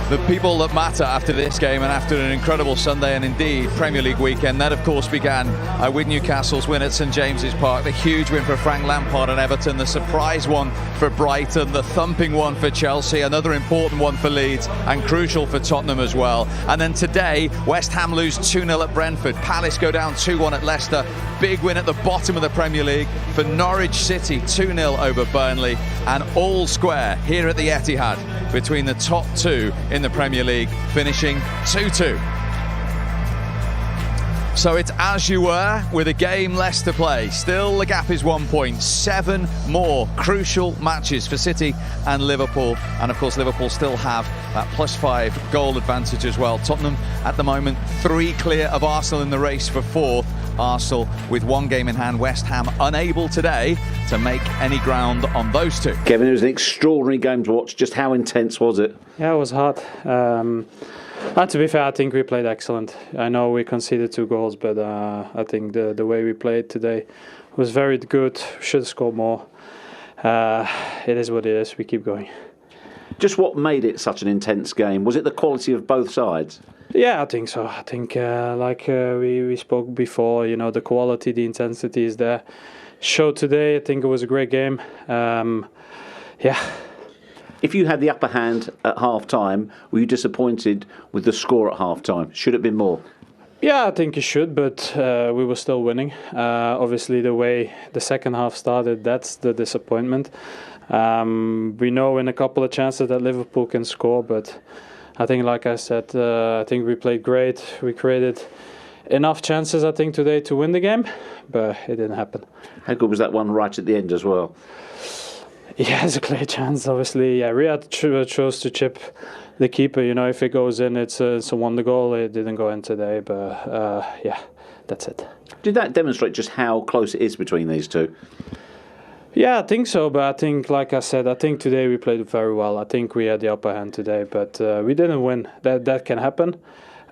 The people that matter after this game and after an incredible Sunday and indeed Premier League weekend, that of course began with Newcastle's win at St James's Park, the huge win for Frank Lampard and Everton, the surprise one for Brighton, the thumping one for Chelsea, another important one for Leeds and crucial for Tottenham as well. And then today, West Ham lose 2-0 at Brentford, Palace go down 2-1 at Leicester, big win at the bottom of the Premier League for Norwich City, 2-0 over Burnley, and all square here at the Etihad between the top two in the Premier League, finishing 2-2. So it's as you were with a game less to play. Still the gap is 1 point. 7 more crucial matches for City and Liverpool. And of course Liverpool still have that +5 goal advantage as well. Tottenham at the moment 3 clear of Arsenal in the race for 4th. Arsenal with 1 game in hand. West Ham unable today to make any ground on those two. Kevin, it was an extraordinary game to watch. Just how intense was it? Yeah, it was hard. And to be fair, I think we played excellent. I know we conceded 2 goals, but I think the way we played today was very good. Should have scored more. It is what it is. We keep going. Just what made it such an intense game? Was it the quality of both sides? Yeah, I think so. I think we spoke before, the quality, the intensity is there. Showed today, I think it was a great game. Yeah. If you had the upper hand at half-time, were you disappointed with the score at half-time? Should it have been more? Yeah, I think you should, but we were still winning. Obviously, the way the second half started, that's the disappointment. We know in a couple of chances that Liverpool can score, but I think, like I said, I think we played great. We created enough chances, I think, today to win the game, but it didn't happen. How good was that one right at the end as well? Yeah, it's a clear chance, obviously. Yeah, Riyad chose to chip the keeper. If it goes in, it's a wonder goal. It didn't go in today, but yeah, that's it. Did that demonstrate just how close it is between these two? Yeah, I think so, but I think, like I said, I think today we played very well. I think we had the upper hand today, but we didn't win. That can happen,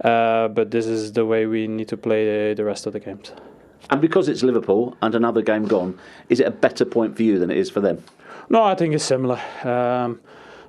but this is the way we need to play the rest of the games. And because it's Liverpool and another game gone, is it a better point for you than it is for them? No, I think it's similar.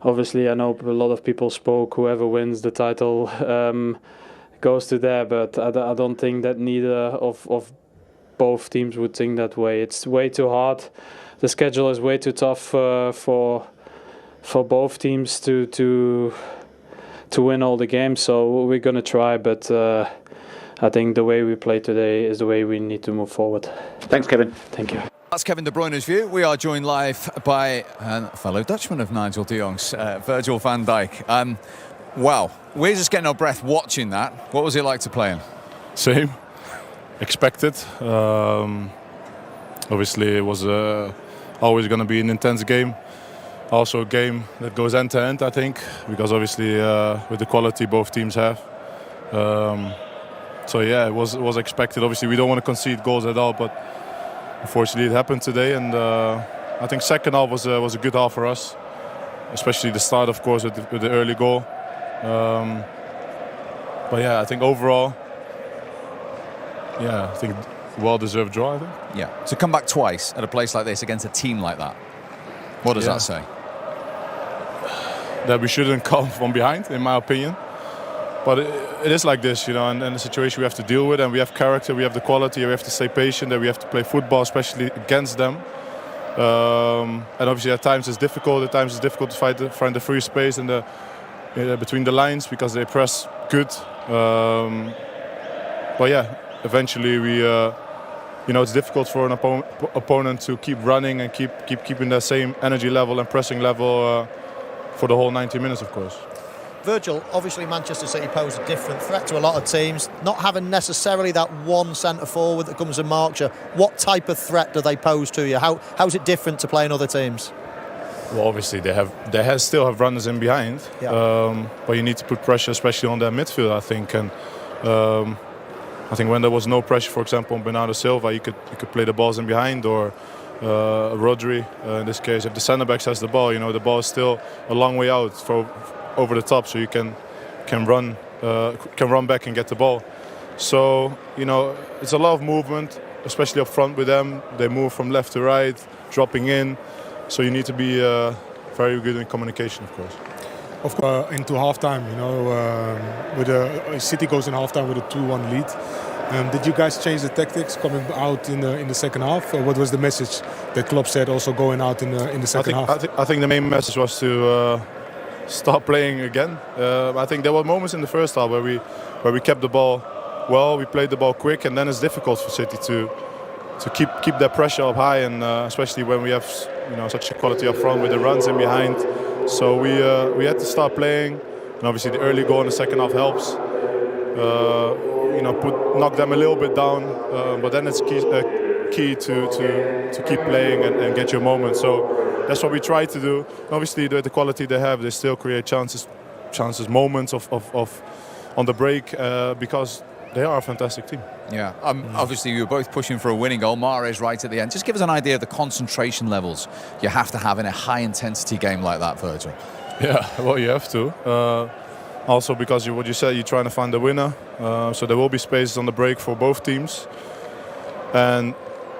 Obviously, I know a lot of people spoke, whoever wins the title goes to there, but I don't think that neither of both teams would think that way. It's way too hard. The schedule is way too tough for both teams to win all the games, so we're going to try, but I think the way we play today is the way we need to move forward. Thanks, Kevin. Thank you. That's Kevin De Bruyne's view. We are joined live by a fellow Dutchman of Nigel de Jong's, Virgil van Dijk. Wow, we're just getting our breath watching that. What was it like to play in? Same. Expected. Obviously, it was always going to be an intense game. Also a game that goes end to end, I think, because obviously with the quality both teams have. So yeah, it was expected. Obviously, we don't want to concede goals at all, but unfortunately, it happened today, and I think second half was a good half for us, especially the start, of course, with the early goal. But yeah, I think overall, I think well-deserved draw, I think. Yeah, to come back twice at a place like this against a team like that, what does that say? That we shouldn't come from behind, in my opinion. But it is like this, and the situation we have to deal with, and we have character, we have the quality, we have to stay patient, and we have to play football, especially against them. And obviously at times it's difficult. At times it's difficult to find the free space in between the lines because they press good. But yeah, eventually we, it's difficult for an opponent to keep running and keeping that same energy level and pressing level for the whole 90 minutes, of course. Virgil, obviously Manchester City pose a different threat to a lot of teams, not having necessarily that one centre forward that comes in Markshire. What type of threat do they pose to you? How's it different to playing other teams? Well, obviously they still have runners in behind, but you need to put pressure, especially on their midfield, I think. And I think when there was no pressure, for example, on Bernardo Silva, you could play the balls in behind, or Rodri in this case. If the centre backs has the ball, the ball is still a long way out over the top, so you can run back and get the ball. So it's a lot of movement, especially up front with them. They move from left to right, dropping in. So you need to be very good in communication, of course. of course, into halftime. With City goes in halftime with a 2-1 lead. Did you guys change the tactics coming out in the second half, or what was the message that Klopp said also going out in the second half? I think the main message was to start playing again. I think there were moments in the first half where we kept the ball well, we played the ball quick, and then it's difficult for City to keep that pressure up high, and especially when we have such a quality up front with the runs in behind. So we had to start playing, and obviously the early goal in the second half helps. Knock them a little bit down, but then it's key to keep playing and get your moment. So that's what we try to do. Obviously, the quality they have, they still create chances, moments of on the break because they are a fantastic team. Yeah, obviously you were both pushing for a winning goal. Mahrez right at the end. Just give us an idea of the concentration levels you have to have in a high-intensity game like that, Virgil. Yeah, well, you have to. Also because what you said, you're trying to find the winner. So there will be spaces on the break for both teams. And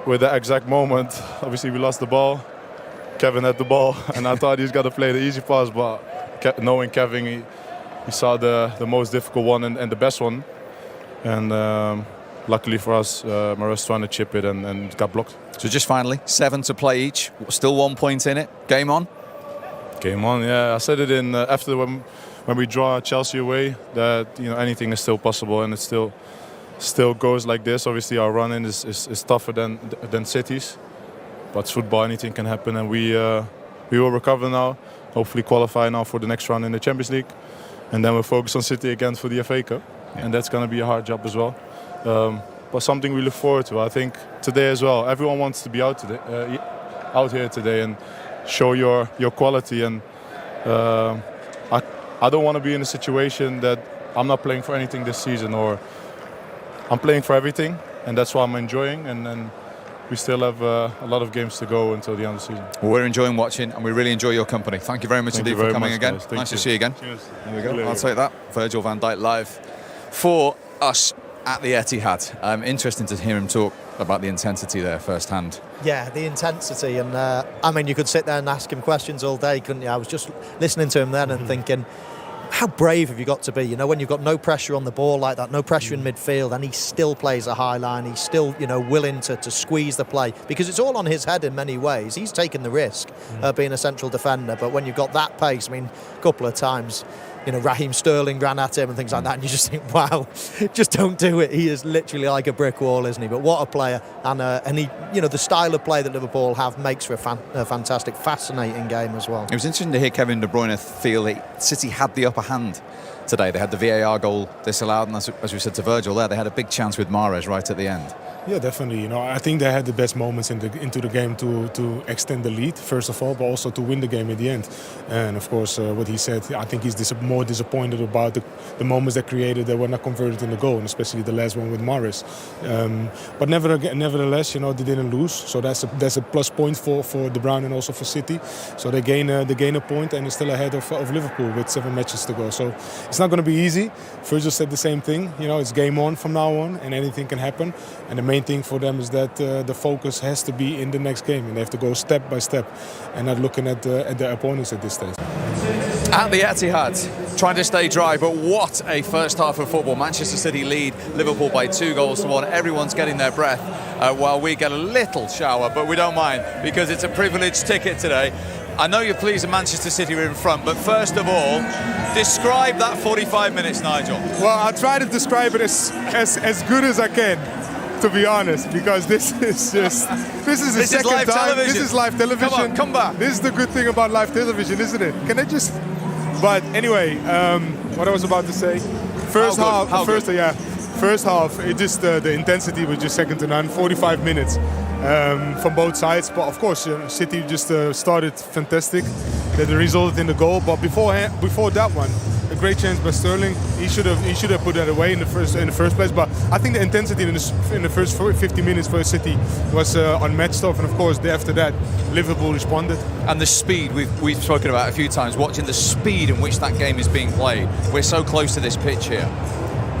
with that exact moment, obviously we lost the ball. Kevin had the ball, and I thought he was going to play the easy pass, but knowing Kevin, he saw the most difficult one and the best one. And luckily for us, Mahrez trying to chip it and got blocked. So just finally, 7 to play each. Still 1 point in it. Game on? Game on, yeah. I said it in after when we draw Chelsea away, that anything is still possible, and it still goes like this. Obviously, our run-in is tougher than City's, but it's football, anything can happen, and we will recover now. Hopefully, qualify now for the next round in the Champions League, and then we'll focus on City again for the FA Cup, and that's going to be a hard job as well. But something we look forward to. I think today as well. Everyone wants to be out here today and show your quality, and I don't want to be in a situation that I'm not playing for anything this season, or I'm playing for everything, and that's what I'm enjoying. And we still have a lot of games to go until the end of the season. Well, we're enjoying watching, and we really enjoy your company. Thank you very much indeed for coming again. Nice to see you again. Cheers. There we go. I'll take that. Virgil van Dijk live for us at the Etihad. Interesting to hear him talk about the intensity there firsthand. Yeah, the intensity, and you could sit there and ask him questions all day, couldn't you? I was just listening to him then and thinking, how brave have you got to be? When you've got no pressure on the ball like that, no pressure in midfield, and he still plays a high line. He's still, willing to squeeze the play, because it's all on his head in many ways. He's taken the risk being a central defender, but when you've got that pace, a couple of times, Raheem Sterling ran at him and things like that, and you just think, wow, just don't do it. He is literally like a brick wall, isn't he? But what a player, and he, the style of play that Liverpool have makes for a fantastic, fascinating game as well. It was interesting to hear Kevin De Bruyne feel that City had the upper hand today. They had the VAR goal disallowed, and as we said to Virgil there, they had a big chance with Mahrez right at the end. Yeah, definitely. I think they had the best moments into the game to extend the lead, first of all, but also to win the game in the end. And of course, what he said, I think he's more disappointed about the moments that created that were not converted in the goal, and especially the last one with Mahrez. But nevertheless, they didn't lose, so that's a plus point for De Bruyne and also for City. So they gain a point, and they're still ahead of Liverpool with 7 matches to go. So it's not going to be easy. Virgil said the same thing. It's game on from now on, and anything can happen. And the main thing for them is that the focus has to be in the next game, and they have to go step by step and not looking at their opponents at this stage. At the Etihad, trying to stay dry, but what a first half of football. Manchester City lead Liverpool by 2-1. Everyone's getting their breath while we get a little shower, but we don't mind because it's a privileged ticket today. I know you're pleased that Manchester City are in front, but first of all, describe that 45 minutes, Nigel. Well, I'll try to describe it as good as I can, to be honest, because this is the second live time. television. This is live television. Come on, come back. This is the good thing about live television, isn't it? Can I just? But anyway, what I was about to say. First half, it just the intensity was just second to none. 45 minutes from both sides, but of course, City just started fantastic. That resulted in the goal, but before that one, a great chance by Sterling. He should have put that away in the first place. But I think the intensity in the first 50 minutes for City was unmatched off, and of course after that, Liverpool responded. And the speed we've spoken about a few times. Watching the speed in which that game is being played. We're so close to this pitch here.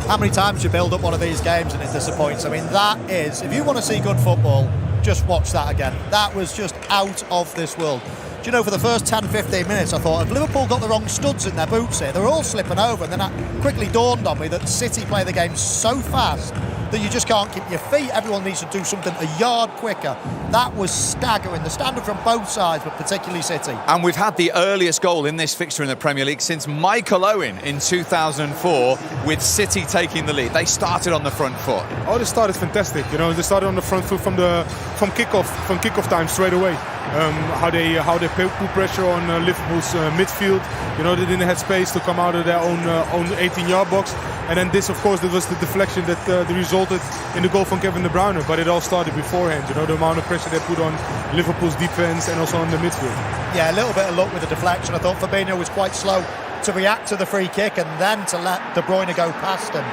How many times you build up one of these games and it disappoints? That is, if you want to see good football, just watch that again. That was just out of this world. Do you know, for the first 10-15 minutes I thought, have Liverpool got the wrong studs in their boots here? They're all slipping over, and then it quickly dawned on me that City play the game so fast that you just can't keep your feet. Everyone needs to do something a yard quicker. That was staggering. The standard from both sides, but particularly City. And we've had the earliest goal in this fixture in the Premier League since Michael Owen in 2004, with City taking the lead. They started on the front foot. Oh, they started fantastic. You know, they started on the front foot from kickoff time straight away. How they put pressure on Liverpool's midfield. You know, they didn't have space to come out of their own 18-yard box. And then this, of course, there was the deflection that resulted in the goal from Kevin De Bruyne. But it all started beforehand. You know, the amount of pressure they put on Liverpool's defense and also on the midfield. Yeah, a little bit of luck with the deflection. I thought Fabinho was quite slow to react to the free kick and then to let De Bruyne go past him.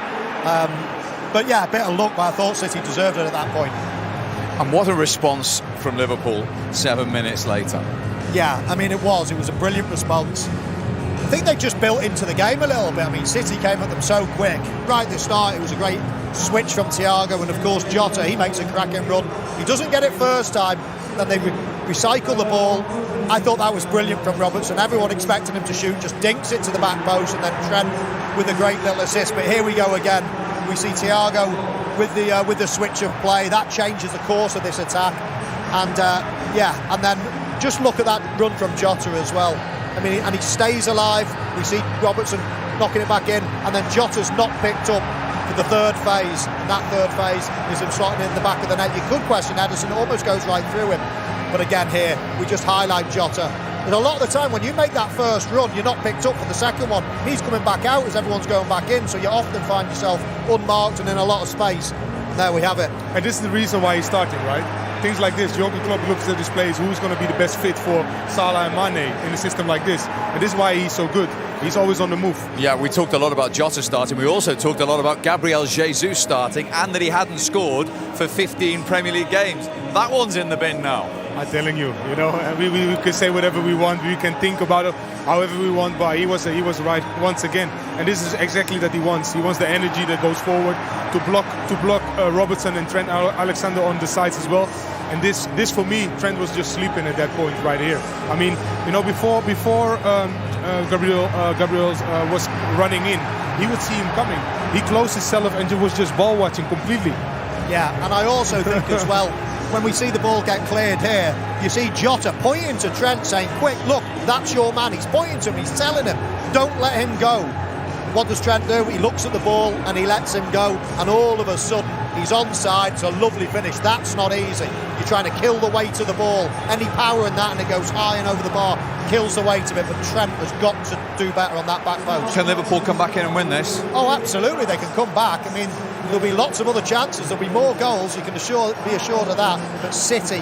But yeah, a bit of luck, but I thought City deserved it at that point. And what a response from Liverpool 7 minutes later. Yeah, I mean, it was a brilliant response. I think they just built into the game a little bit. I mean, City came at them so quick. Right at the start, it was a great switch from Thiago, and of course Jota, he makes a cracking run. He doesn't get it first time, then they recycle the ball. I thought that was brilliant from Robertson. Everyone expecting him to shoot, just dinks it to the back post, and then Trent with a great little assist. But here we go again. We see Thiago with the switch of play. That changes the course of this attack. And and then just look at that run from Jota as well. I mean, and he stays alive. We see Robertson knocking it back in, and then Jota's not picked up for the third phase. And that third phase is him slotting in the back of the net. You could question Ederson, it almost goes right through him. But again, here we just highlight Jota. And a lot of the time when you make that first run, you're not picked up for the second one. He's coming back out as everyone's going back in, so you often find yourself unmarked and in a lot of space. And there we have it. And this is the reason why he's starting, right? Things like this, Jurgen Klopp looks at his players, who's going to be the best fit for Salah and Mane in a system like this. And this is why he's so good. He's always on the move. Yeah, we talked a lot about Jota starting. We also talked a lot about Gabriel Jesus starting, and that he hadn't scored for 15 Premier League games. That one's in the bin now. I'm telling you, you know, we can say whatever we want. We can think about it however we want, but he was right once again. And this is exactly that he wants. He wants the energy that goes forward to block Robertson and Trent Alexander on the sides as well. And this for me, Trent was just sleeping at that point right here. I mean, you know, before Gabriel was running in, he would see him coming. He closed himself and was just ball watching completely. Yeah, and I also think as well, when we see the ball get cleared here, you see Jota pointing to Trent saying, quick, look, that's your man. He's pointing to him, he's telling him, don't let him go. What does Trent do? He looks at the ball and he lets him go, and all of a sudden he's onside. It's a lovely finish. That's not easy. You're trying to kill the weight of the ball. Any power in that and it goes high and over the bar kills the weight of it, but Trent has got to do better on that back post. Can Liverpool come back in and win this? Oh, absolutely, they can come back. I mean, there'll be lots of other chances, there'll be more goals, you can be assured of that, but City